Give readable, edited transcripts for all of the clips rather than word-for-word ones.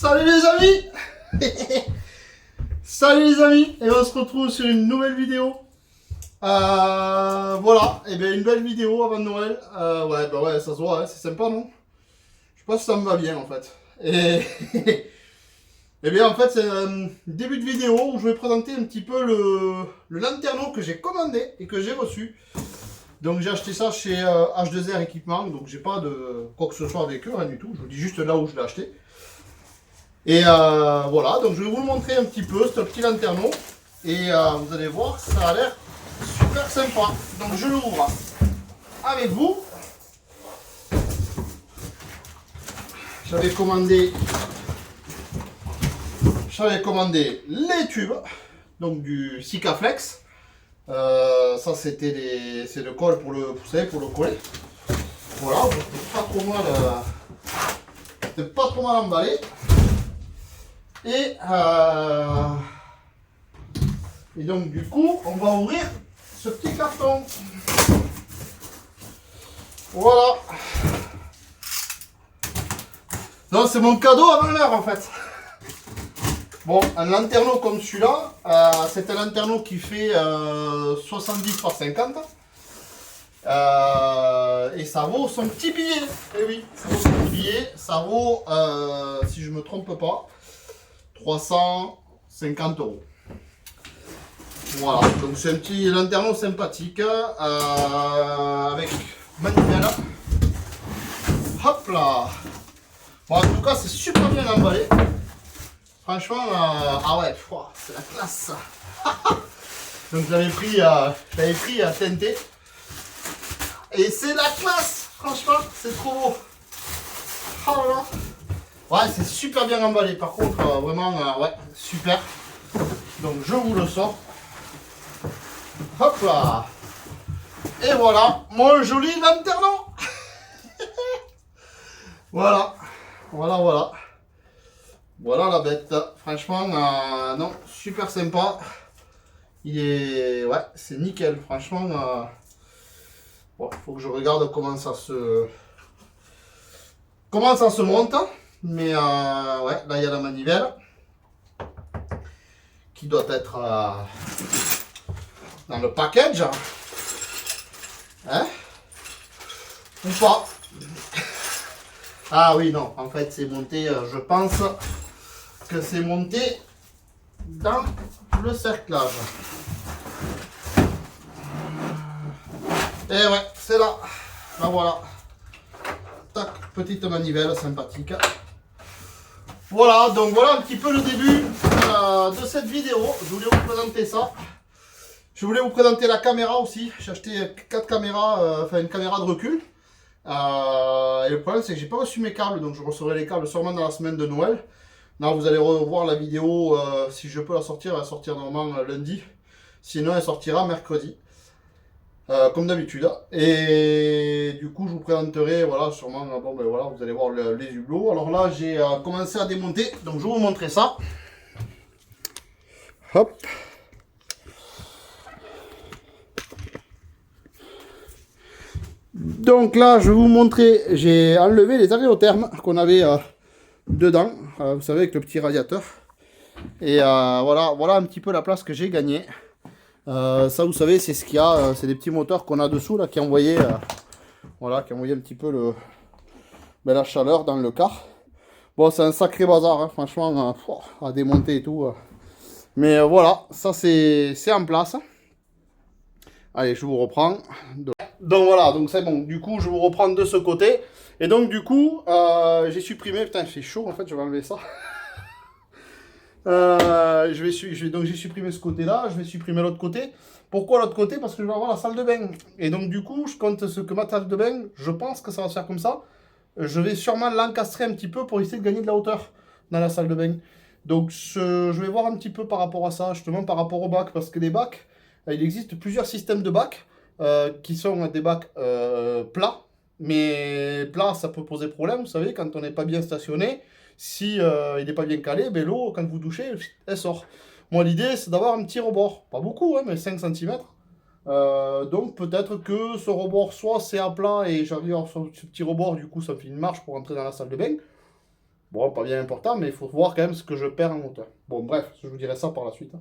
Salut les amis. Salut les amis. Et on se retrouve sur une nouvelle vidéo. Voilà, et bien une belle vidéo avant Noël. Ouais, ça se voit, hein, c'est sympa, non? Je sais pas si ça me va bien en fait. Et, et bien en fait, c'est un début de vidéo où je vais présenter un petit peu le lanterneau que j'ai commandé et que j'ai reçu. Donc j'ai acheté ça chez H2R Équipement, donc j'ai pas de quoi que ce soit avec eux, rien du tout. Je vous dis juste là où je l'ai acheté. Et voilà, donc je vais vous le montrer un petit peu, ce petit lanterneau. Et vous allez voir, ça a l'air super sympa. Donc je l'ouvre avec vous. J'avais commandé les tubes, donc du Sikaflex. Ça c'est le colle pour le, vous savez, pour le coller. Voilà, c'était pas trop mal emballé. Et donc du coup, on va ouvrir ce petit carton. Voilà. Donc c'est mon cadeau avant l'heure en fait. Bon, un lanterneau comme celui-là, c'est un lanterneau qui fait 70 par 50. Et ça vaut son petit billet. Et oui, ça vaut son petit billet. Ça vaut, si je ne me trompe pas, 350 €. Voilà, donc c'est un petit lanterneau sympathique avec manuel. Hop là. Bon, en tout cas, c'est super bien emballé. Franchement, ah ouais, c'est la classe. Donc j'avais pris à TNT. Et c'est la classe. Franchement, c'est trop beau. Oh là là. Ouais, c'est super bien emballé. Par contre, vraiment, ouais, super. Donc je vous le sors. Hop là. Et voilà, mon joli lanterneau. Voilà. Voilà la bête. Franchement, non, super sympa. Il est, ouais, c'est nickel. Franchement, bon, faut que je regarde comment ça se monte. Mais ouais, là il y a la manivelle qui doit être dans le package. Hein? Ou pas? Ah oui, non, en fait c'est monté, je pense que c'est monté dans le cerclage. Et ouais, c'est là. Là voilà. Tac, petite manivelle sympathique. Voilà, donc voilà un petit peu le début de cette vidéo. Je voulais vous présenter ça. Je voulais vous présenter la caméra aussi. J'ai acheté 4 caméras, enfin une caméra de recul. Et le problème c'est que j'ai pas reçu mes câbles, donc je recevrai les câbles sûrement dans la semaine de Noël. Là vous allez revoir la vidéo, si je peux la sortir, elle va sortir normalement lundi. Sinon elle sortira mercredi. Comme d'habitude. Et du coup je vous présenterai, voilà, sûrement, bon ben voilà, vous allez voir les hublots. Alors là j'ai commencé à démonter, donc je vais vous montrer ça. Hop. Donc là je vais vous montrer, j'ai enlevé les aréothermes qu'on avait dedans, vous savez, avec le petit radiateur. Et voilà un petit peu la place que j'ai gagnée. Ça vous savez, c'est ce qu'il y a, c'est des petits moteurs qu'on a dessous là qui envoyaient voilà, qui envoyaient un petit peu la chaleur dans le car. Bon, c'est un sacré bazar, hein, franchement, à démonter et tout. Mais voilà, ça c'est en place. Allez, je vous reprends. Donc voilà, donc c'est bon. Du coup, je vous reprends de ce côté. Et donc du coup, j'ai supprimé. Putain, il fait chaud en fait, je vais enlever ça. Donc j'ai supprimé ce côté-là, je vais supprimer l'autre côté. Pourquoi l'autre côté? Parce que je vais avoir la salle de bain. Et donc du coup, je compte ce que ma salle de bain, je pense que ça va se faire comme ça. Je vais sûrement l'encastrer un petit peu pour essayer de gagner de la hauteur dans la salle de bain. Donc je vais voir un petit peu par rapport à ça, justement par rapport au bac. Parce que les bacs, il existe plusieurs systèmes de bacs qui sont des bacs plats. Mais plat, ça peut poser problème, vous savez, quand on n'est pas bien stationné. Si il n'est pas bien calé, ben, l'eau, quand vous douchez, elle sort. Moi, l'idée, c'est d'avoir un petit rebord. Pas beaucoup, hein, mais 5 cm. Donc, peut-être que ce rebord, soit c'est à plat et j'arrive à ce petit rebord, du coup, ça me fait une marche pour entrer dans la salle de bain. Bon, pas bien important, mais il faut voir quand même ce que je perds en hauteur. Bon, bref, je vous dirai ça par la suite.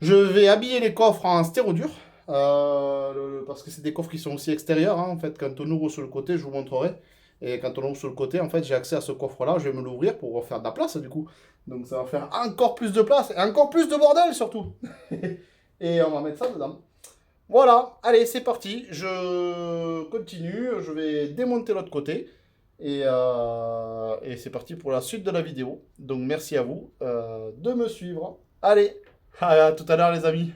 Je vais habiller les coffres en stérodur. Parce que c'est des coffres qui sont aussi extérieurs. Hein, en fait, quand on ouvre sur le côté, je vous montrerai. Et quand on ouvre sur le côté, en fait, j'ai accès à ce coffre-là. Je vais me l'ouvrir pour faire de la place, du coup. Donc, ça va faire encore plus de place et encore plus de bordel, surtout. Et on va mettre ça dedans. Voilà, allez, c'est parti. Je continue. Je vais démonter l'autre côté. Et c'est parti pour la suite de la vidéo. Donc, merci à vous de me suivre. Allez, à tout à l'heure, les amis.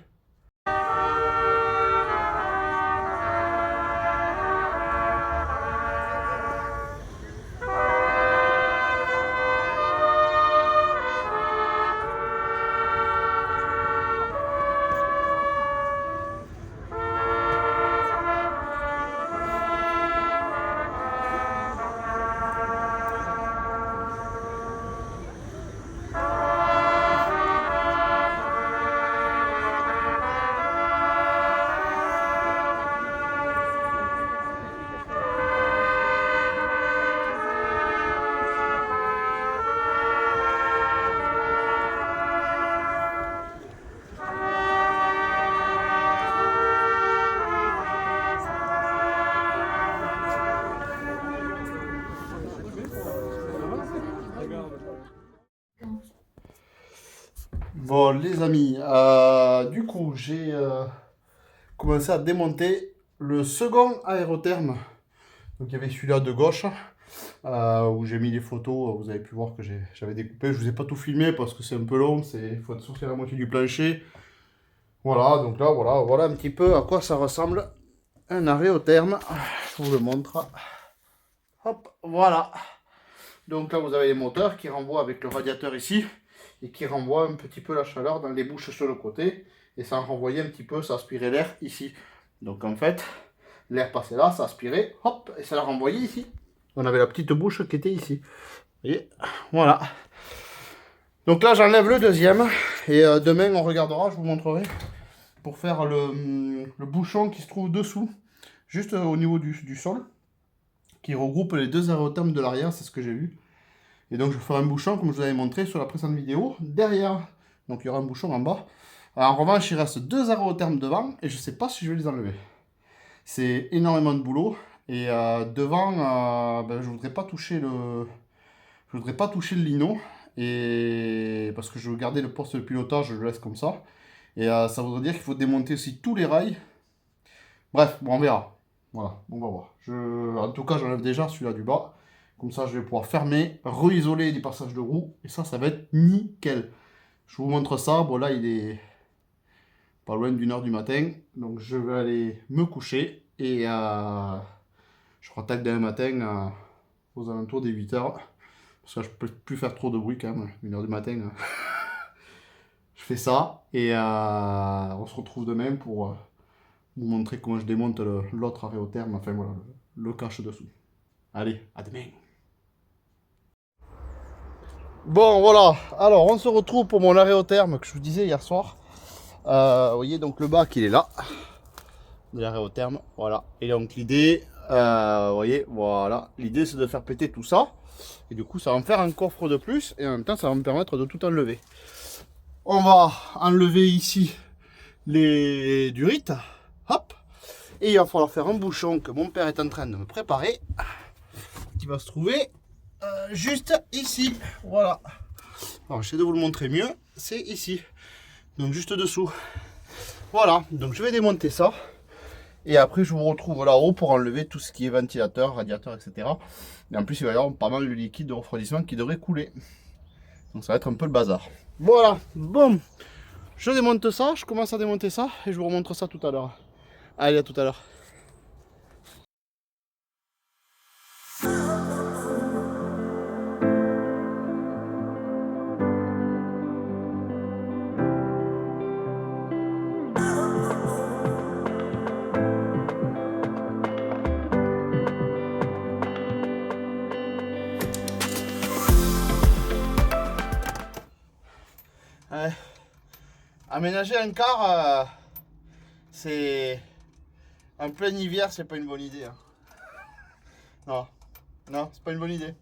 Bon, les amis, du coup, j'ai commencé à démonter le second aérotherme. Donc, il y avait celui-là de gauche, où j'ai mis les photos. Vous avez pu voir que j'avais découpé. Je vous ai pas tout filmé parce que c'est un peu long. Il faut sortir la moitié du plancher. Voilà, donc là, voilà un petit peu à quoi ça ressemble un aérotherme. Je vous le montre. Hop, voilà. Donc là, vous avez les moteurs qui renvoient avec le radiateur ici et qui renvoient un petit peu la chaleur dans les bouches sur le côté. Et ça renvoyait un petit peu, ça aspirait l'air ici. Donc en fait, l'air passait là, ça aspirait, hop, et ça l'a renvoyé ici. On avait la petite bouche qui était ici. Vous voyez, voilà. Donc là, j'enlève le deuxième. Et demain, on regardera, je vous montrerai, pour faire le bouchon qui se trouve dessous, juste au niveau du sol, qui regroupe les deux aérothermes de l'arrière, c'est ce que j'ai vu. Et donc je ferai un bouchon comme je vous avais montré sur la précédente vidéo, derrière. Donc il y aura un bouchon en bas. Alors, en revanche, il reste deux aérothermes devant et je ne sais pas si je vais les enlever. C'est énormément de boulot. Et devant, je voudrais pas toucher je voudrais pas toucher le lino. Et parce que je veux garder le poste de pilotage, je le laisse comme ça. Et ça voudrait dire qu'il faut démonter aussi tous les rails. Bref, bon, on verra. Voilà, on va voir. En tout cas, j'enlève déjà celui-là du bas. Comme ça, je vais pouvoir fermer, re-isoler les passages de roues. Et ça va être nickel. Je vous montre ça. Bon, là, il est pas loin d'1h du matin. Donc, je vais aller me coucher. Et je rattaque demain matin aux alentours des 8h. Parce que je peux plus faire trop de bruit quand même. 1h du matin. Je fais ça. Et on se retrouve demain pour vous montrer comment je démonte l'autre aérotherme. Enfin, voilà, le cache dessous. Allez, à demain. Bon, voilà. Alors, on se retrouve pour mon aérotherme que je vous disais hier soir. Vous voyez, donc le bac, il est là. De l'aérotherme. Voilà. Et donc, l'idée, vous voyez, voilà. L'idée, c'est de faire péter tout ça. Et du coup, ça va me faire un coffre de plus. Et en même temps, ça va me permettre de tout enlever. On va enlever ici les durites. Hop. Et il va falloir faire un bouchon que mon père est en train de me préparer. Qui va se trouver juste ici. Voilà. Alors, j'essaie de vous le montrer mieux. C'est ici. Donc, juste dessous. Voilà. Donc, je vais démonter ça. Et après, je vous retrouve là-haut pour enlever tout ce qui est ventilateur, radiateur, etc. Et en plus, il va y avoir pas mal de liquide de refroidissement qui devrait couler. Donc, ça va être un peu le bazar. Voilà. Bon. Je démonte ça. Je commence à démonter ça. Et je vous remontre ça tout à l'heure. Allez, à tout à l'heure. Aménager un car, c'est en plein hiver, c'est pas une bonne idée. Hein. Non, non, c'est pas une bonne idée.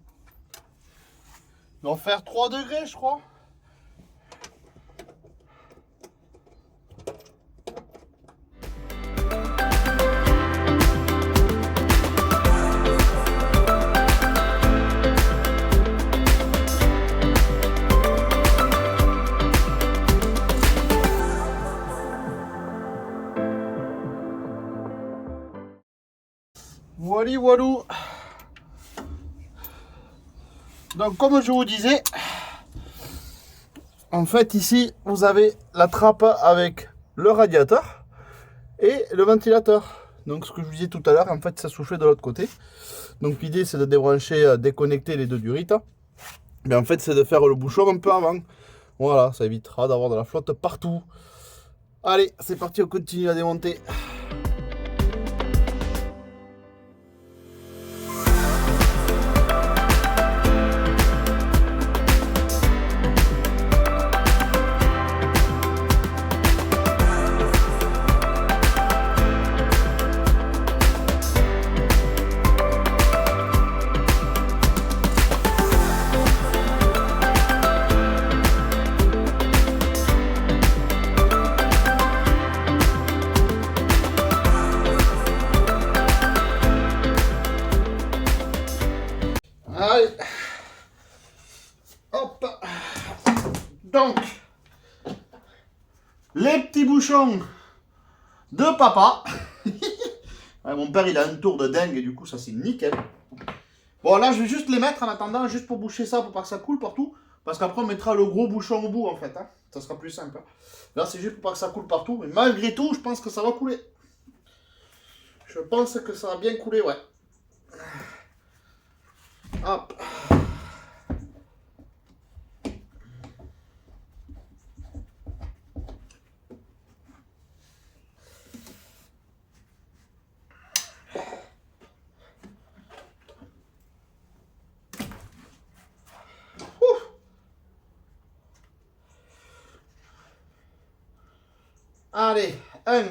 Il va faire 3 degrés, je crois. Voilà, voilà. Donc comme je vous disais, en fait ici vous avez la trappe avec le radiateur et le ventilateur. Donc ce que je vous disais tout à l'heure, en fait ça soufflait de l'autre côté. Donc l'idée c'est de débrancher, déconnecter les deux durites. Mais en fait c'est de faire le bouchon un peu avant. Voilà, ça évitera d'avoir de la flotte partout. Allez, c'est parti, on continue à démonter. Allez, hop, donc, les petits bouchons de papa. Ouais, mon père il a un tour de dingue et du coup ça c'est nickel. Bon là je vais juste les mettre en attendant, juste pour boucher ça, pour pas que ça coule partout. Parce qu'après on mettra le gros bouchon au bout en fait, hein. Ça sera plus simple. Là c'est juste pour pas que ça coule partout, mais malgré tout je pense que ça va couler. Je pense que ça va bien couler, ouais. Hop. Allez, un.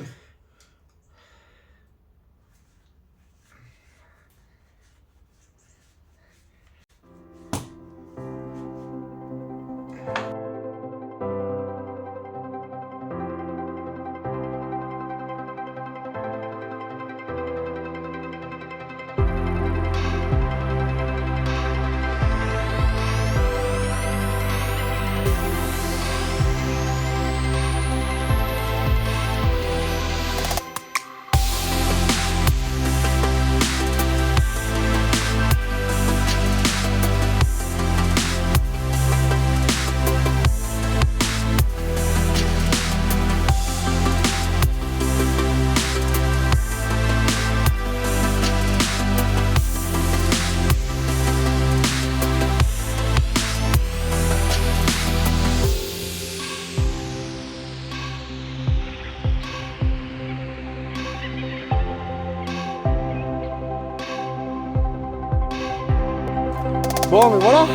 Bon, mais voilà,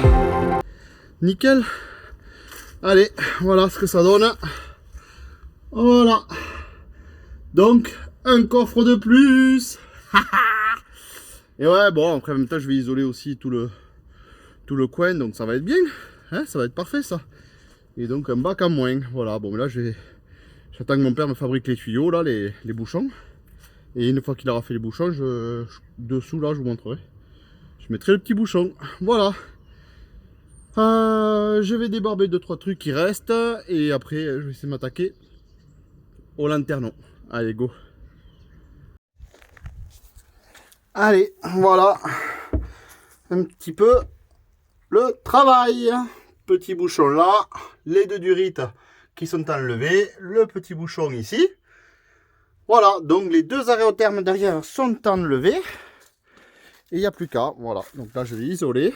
nickel. Allez, voilà ce que ça donne. Voilà. Donc, un coffre de plus. Et ouais, bon, après en même temps, je vais isoler aussi tout le coin, donc ça va être bien. Hein, ça va être parfait, ça. Et donc, un bac en moins. Voilà, bon, là, j'attends que mon père me fabrique les tuyaux, là, les bouchons. Et une fois qu'il aura fait les bouchons, dessous, là, je vous montrerai. Je mettrai le petit bouchon. Voilà. Je vais débarber 2-3 trucs qui restent. Et après, je vais essayer de m'attaquer au lanternon. Allez, go. Allez, voilà. Un petit peu le travail. Petit bouchon là. Les deux durites qui sont enlevées. Le petit bouchon ici. Voilà, donc les deux aréothermes derrière sont enlevés. Et il n'y a plus qu'à, voilà. Donc là, je vais isoler.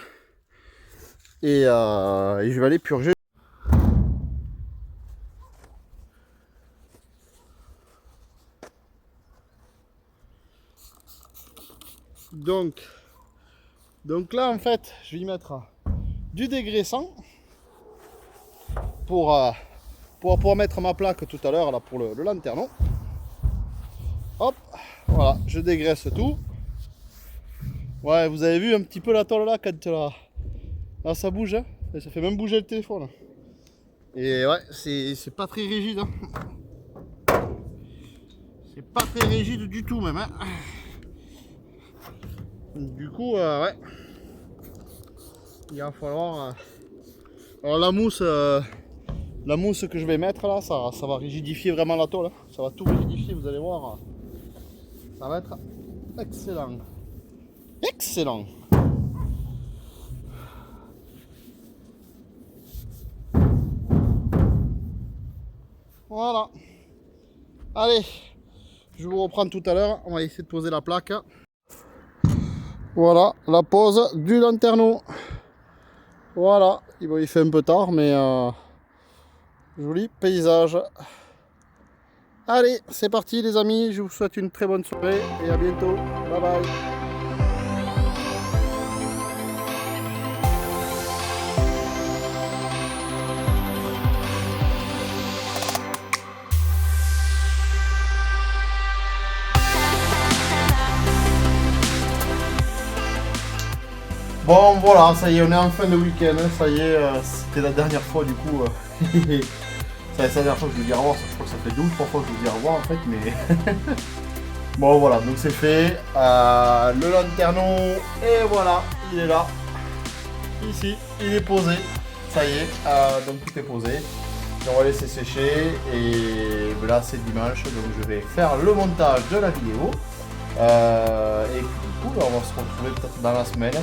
Et je vais aller purger. Donc là, en fait, je vais y mettre du dégraissant pour pouvoir mettre ma plaque tout à l'heure là pour le lanternon. Hop, voilà, je dégraisse tout. Ouais, vous avez vu un petit peu la tôle là quand là ça bouge, hein. Et ça fait même bouger le téléphone. Et ouais, c'est pas très rigide. Hein. C'est pas très rigide du tout même. Hein. Du coup, ouais. Il va falloir... Alors la mousse que je vais mettre là, ça va rigidifier vraiment la tôle. Hein. Ça va tout rigidifier, vous allez voir. Ça va être excellent. Excellent. Voilà. Allez, je vous reprends tout à l'heure. On va essayer de poser la plaque. Voilà, la pose du lanterneau. Voilà, il fait un peu tard, mais joli paysage. Allez, c'est parti les amis, je vous souhaite une très bonne soirée et à bientôt. Bye bye. Bon voilà, ça y est, on est en fin de week-end, ça y est, c'était la dernière fois du coup. C'est la dernière fois que je vous dis au revoir, je crois que ça fait 2 ou 3 fois que je vous dis au revoir en fait, mais... Bon voilà, donc c'est fait, le lanterneau, et voilà, il est là, ici, il est posé, ça y est, donc tout est posé. Et on va laisser sécher, et là c'est dimanche, donc je vais faire le montage de la vidéo. Et puis du coup, on va se retrouver peut-être dans la semaine.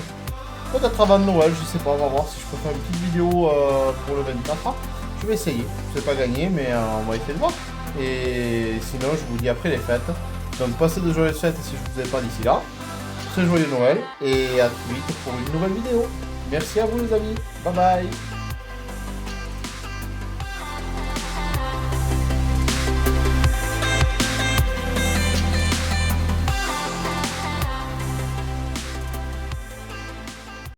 Peut-être avant Noël, je sais pas, on va voir si je peux faire une petite vidéo pour le 24. Je vais essayer, c'est pas gagné, mais on va essayer de voir. Et sinon, je vous dis après les fêtes. Donc passez de joyeuses fêtes si je ne vous ai pas d'ici là. Très joyeux Noël et à très vite pour une nouvelle vidéo. Merci à vous les amis, bye bye.